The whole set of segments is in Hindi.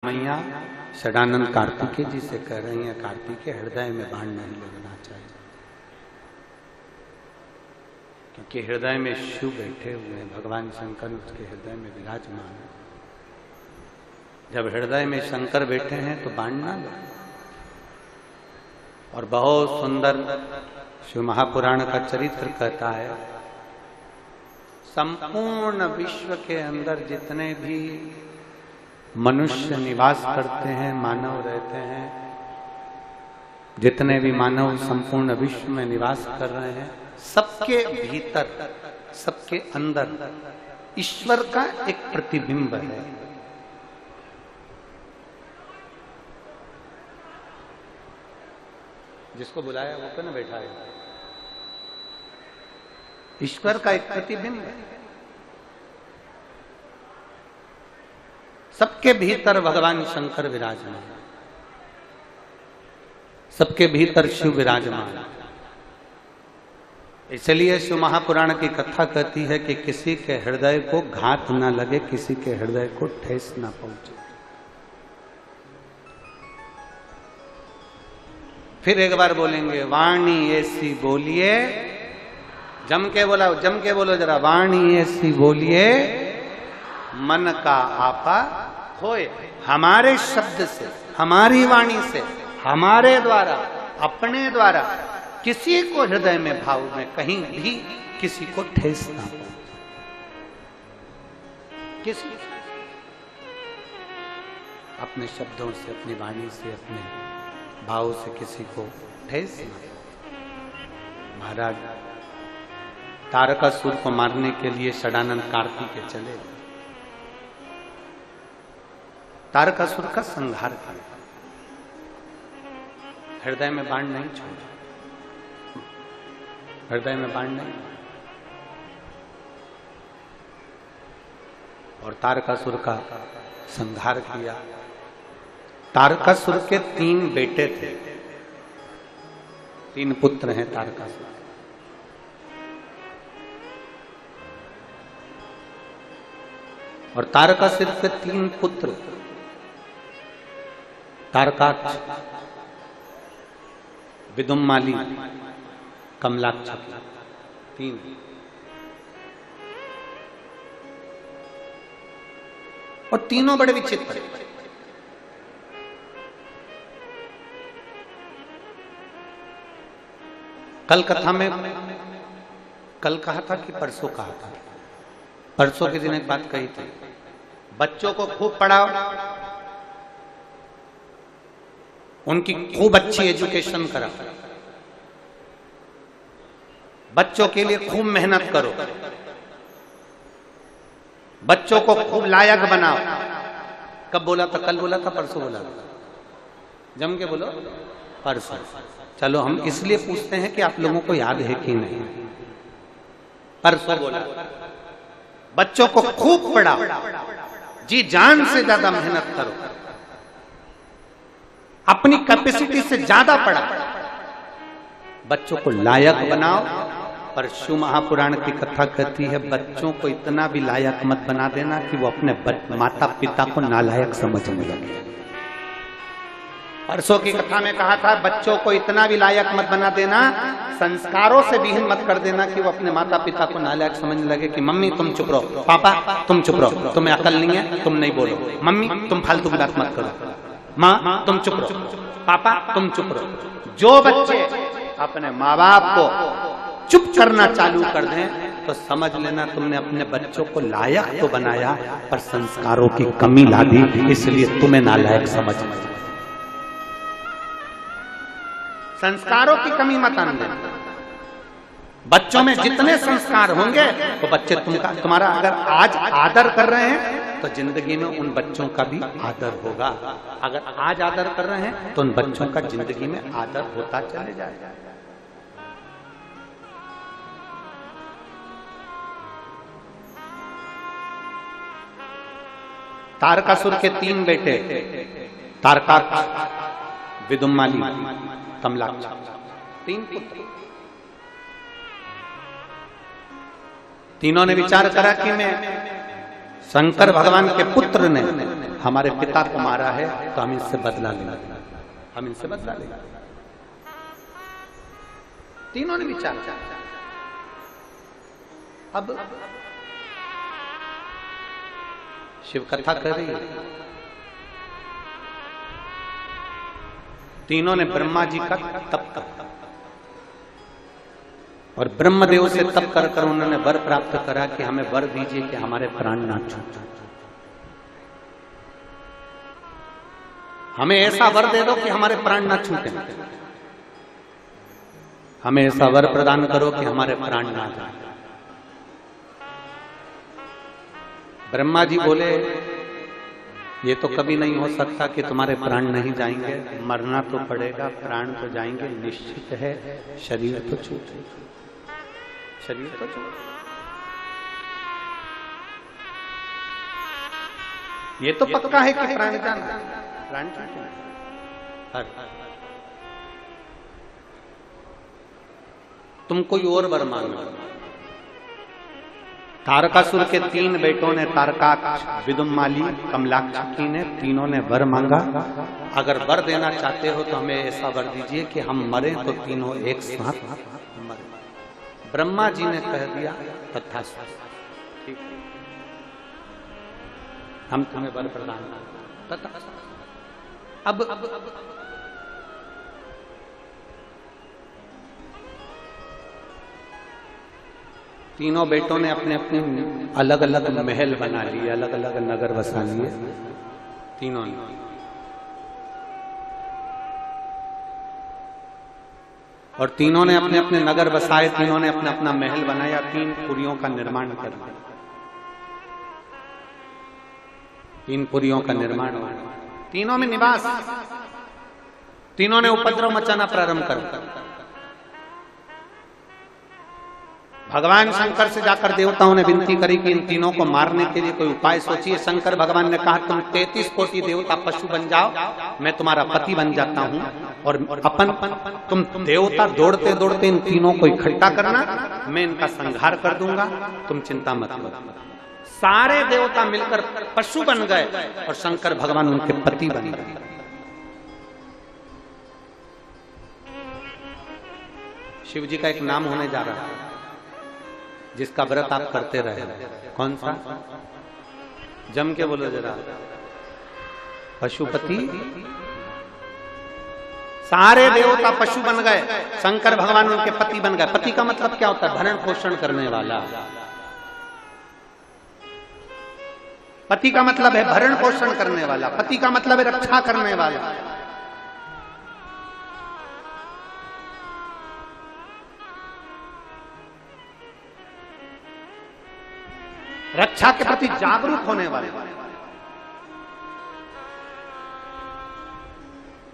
मैया षडानंद कार्तिकेय जी से कह रही हैं, कार्तिकेय हृदय में बाण नहीं लगना चाहिए, क्योंकि हृदय में शिव बैठे हुए हैं, भगवान शंकर उसके हृदय में विराजमान है। जब हृदय में शंकर बैठे हैं तो बाण ना लगे। और बहुत सुंदर शिव महापुराण का चरित्र कहता है, संपूर्ण विश्व के अंदर जितने भी मनुष्य निवास करते हैं, मानव रहते हैं, जितने भी मानव संपूर्ण विश्व में निवास कर रहे हैं, सबके भीतर, सबके अंदर ईश्वर का एक प्रतिबिंब है। जिसको बुलाया वो क्यों ना बैठा है? ईश्वर का एक प्रतिबिंब है। सबके भीतर भगवान शंकर विराजमान, सबके भीतर शिव विराजमान। इसलिए शिव महापुराण की कथा कहती है कि किसी के हृदय को घात ना लगे, किसी के हृदय को ठेस ना पहुंचे। फिर एक बार बोलेंगे, वाणी ऐसी बोलिए, जम के बोलो जरा, वाणी ऐसी बोलिए मन का आपा होए। हमारे शब्द से, हमारी वाणी से, हमारे द्वारा, अपने द्वारा किसी को हृदय में, भाव में कहीं भी किसी को ठेस ना हो। किसी अपने शब्दों से, अपनी वाणी से, अपने भाव से किसी को ठेस ना हो। महाराज तारकासुर को मारने के लिए षडानंद कार्तिकेय चले, तारकासुर का संहार किया, हृदय में बाण नहीं छोड़ा, हृदय में बाण नहीं। और तारकासुर का संहार किया। तारकासुर के 3 बेटे थे, 3 पुत्र हैं तारकासुर। और तारकासुर के 3 पुत्र, तारकाक्ष, विदुम्माली, कमलाक्ष, 3। और तीनों बड़े विचित्र। कल कथा में, कल कहा था कि परसों कहा था, परसों के दिन एक बात कही थी, बच्चों को खूब पढ़ाओ, उनकी खूब अच्छी एजुकेशन कराओ, बच्चों के लिए खूब मेहनत करो, बच्चों को खूब लायक बनाओ। कब बोला था? कल बोला था, परसों बोला था? जम के बोलो, परसों। चलो हम इसलिए पूछते हैं कि आप लोगों को याद है कि नहीं। परसों बोला, बच्चों को खूब पढ़ाओ, जी जान से ज्यादा मेहनत करो, अपनी कैपेसिटी से ज्यादा पढ़ा, बच्चों को लायक बनाओ। पर शिव महापुराण की कथा कहती है, बच्चों को इतना भी लायक मत बना देना कि वो अपने माता पिता को नालायक समझने लगे। परसों की कथा में कहा था, बच्चों को इतना भी लायक मत बना देना, संस्कारों से विहीन मत कर देना कि वो अपने माता पिता को नालायक समझने लगे कि मम्मी तुम चुप रहो, पापा तुम चुप रहो, तुम्हें अकल नहीं है, तुम नहीं बोलो, मम्मी तुम फालतू की बात मत करो, माँ तुम चुप रहो, पापा तुम चुप रहो। जो बच्चे अपने माँ बाप को चुप करना चालू कर दें तो समझ लेना तुमने अपने बच्चों को लायक तो बनाया, पर संस्कारों की कमी ला दी, इसलिए तुम्हें नालायक समझ। संस्कारों की कमी मत आने देना। बच्चों में जितने संस्कार होंगे तो बच्चे तुम्हारा अगर आज आदर कर रहे हैं तो जिंदगी में उन बच्चों का भी आदर होगा। अगर आज आदर कर रहे हैं तो उन बच्चों का जिंदगी में आदर होता चले जाएगा। तारकासुर के 3 बेटे, तारकाक्ष, विदुम्माली, कमलाक्ष, 3 पुत्र। तीनों ने विचार करा कि मैं शंकर भगवान के पुत्र ने हमारे पिता को मारा है तो हम इससे बदला लेंगे, हम इनसे बदला लेंगे। तीनों ने विचार किया। अब शिव कथा कर रही है, तीनों ने ब्रह्मा जी का तप कर और ब्रह्मदेव से तप कर कर उन्होंने वर प्राप्त करा कि हमें वर दीजिए कि हमारे प्राण ना छूटे, हमें ऐसा वर दे दो कि हमारे प्राण ना छूटे, हमें ऐसा वर प्रदान करो कि हमारे प्राण ना जाए। ब्रह्मा जी बोले ये तो कभी नहीं हो सकता कि तुम्हारे प्राण नहीं जाएंगे, मरना तो पड़ेगा, प्राण तो जाएंगे निश्चित है, शरीर तो छूटे, शरीर तो छूटे, ये तो पक्का है कि प्राण जाना, प्राण छूटे। तुम कोई और वर मांगो। तारकासुर के 3 बेटों ने, तारकाक्ष, विदुम्माली, कमलाक्षी ने, तीनों ने वर मांगा, अगर वर देना चाहते हो तो हमें ऐसा वर दीजिए कि हम मरें तो तीनों एक साथ मरें। ब्रह्मा जी ने कह दिया तथास्तु, ठीक, हम तुम्हें वर प्रदान करें। अब तीनों बेटों ने अपने अपने अलग अलग महल बना लिए, अलग अलग नगर बसा लिए तीनों ने। और तीनों ने अपने अपने नगर बसाए, तीनों ने अपना अपना महल बनाया, 3 पुरियों का निर्माण कर दिया, 3 पुरियों का निर्माण हुआ, तीनों में निवास, तीनों ने उपद्रव मचाना प्रारंभ कर दिया। भगवान शंकर से जाकर देवताओं ने विनती करी कि इन तीनों को मारने के लिए कोई उपाय सोचिए। शंकर भगवान ने कहा तुम 33 कोटि देवता पशु बन जाओ, मैं तुम्हारा पति बन जाता हूं, और तुम देवता दौड़ते दौड़ते इन तीनों को इकट्ठा करना, मैं इनका संहार कर दूंगा, तुम चिंता मत लो। सारे देवता मिलकर पशु बन गए और शंकर भगवान उनके पति बन गए। शिव जी का एक नाम होने जा रहा है जिसका व्रत आप करते रहे। कौन सा? जम के बोलो जरा। पशुपति। सारे देवता पशु बन गए, शंकर भगवान उनके पति बन गए। पति का मतलब क्या होता है? भरण पोषण करने वाला। पति का मतलब है भरण पोषण करने वाला, पति का मतलब है रक्षा करने वाला। रक्षा के प्रति जागरूक होने वाले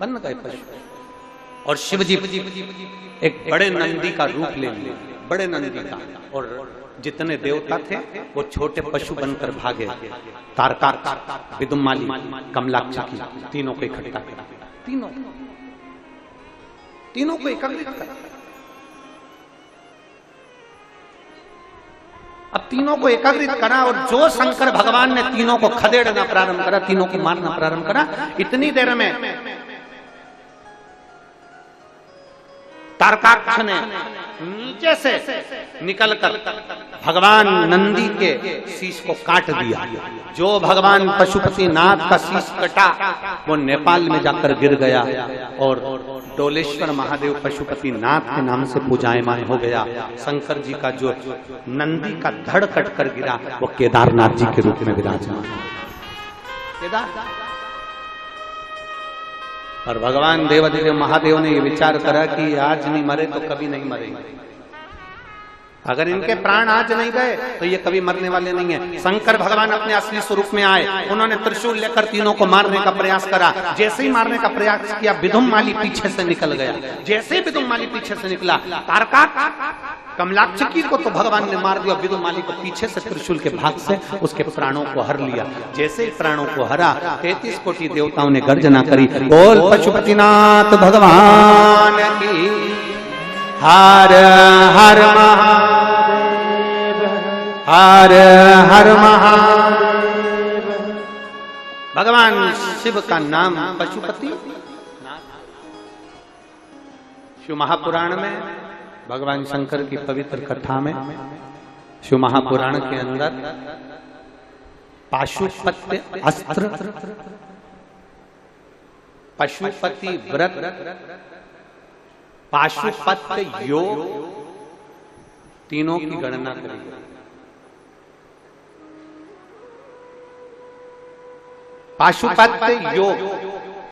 बन गए पशु। और शिव जी एक बड़े नंदी का रूप ले लिए, बड़े नंदी का, और जितने देवता थे वो छोटे पशु बनकर भागे। तारकाक्ष, विदुम्माली, कमलाक्षी, तीनों को इकट्ठा किया, तीनों को एकत्रित किया। अब तीनों को एकाग्रित करा और जो शंकर भगवान ने तीनों को खदेड़ना प्रारंभ करा, तीनों को मारना प्रारंभ करा, इतनी देर में तारकाक्ष ने नीचे से निकलकर भगवान नंदी के शीश को काट दिया। जो भगवान पशुपति नाथ का शीश कटा वो नेपाल में जाकर गिर गया और डोलेश्वर महादेव पशुपति नाथ के नाम से पूजायमान हो गया। शंकर जी का जो नंदी का धड़ कट कर गिरा वो केदारनाथ जी के रूप में विराजमान। और भगवान देवादिदेव महादेव ने ये विचार करा कि आज नहीं मरे तो कभी नहीं मरेंगे। अगर इनके प्राण आज नहीं गए तो ये कभी मरने वाले नहीं है। शंकर भगवान अपने असली स्वरूप में आए, उन्होंने त्रिशूल लेकर तीनों को मारने का प्रयास करा। जैसे ही मारने का प्रयास किया, विदुम्माली पीछे से निकल गया। जैसे ही विदुम्माली पीछे से निकला, तारकाक्ष, कमलाक्षी को तो भगवान ने मार दिया, विदुम्माली को पीछे से त्रिशूल के भाग से उसके प्राणों को हर लिया। जैसे ही प्राणों को हरा, 33 कोटि देवताओं ने गर्जना करी, बोल पशुपतिनाथ भगवान की हर हर महादेव, हर हर महादेव। भगवान शिव का नाम पशुपति। शिव महापुराण में भगवान शंकर की पवित्र कथा में शिव महापुराण के अंदर पाशुपत्य अस्त्र, पशुपति व्रत, पाशुपत्य योग, तीनों की गणना करेंगे। पाशुपत्य योग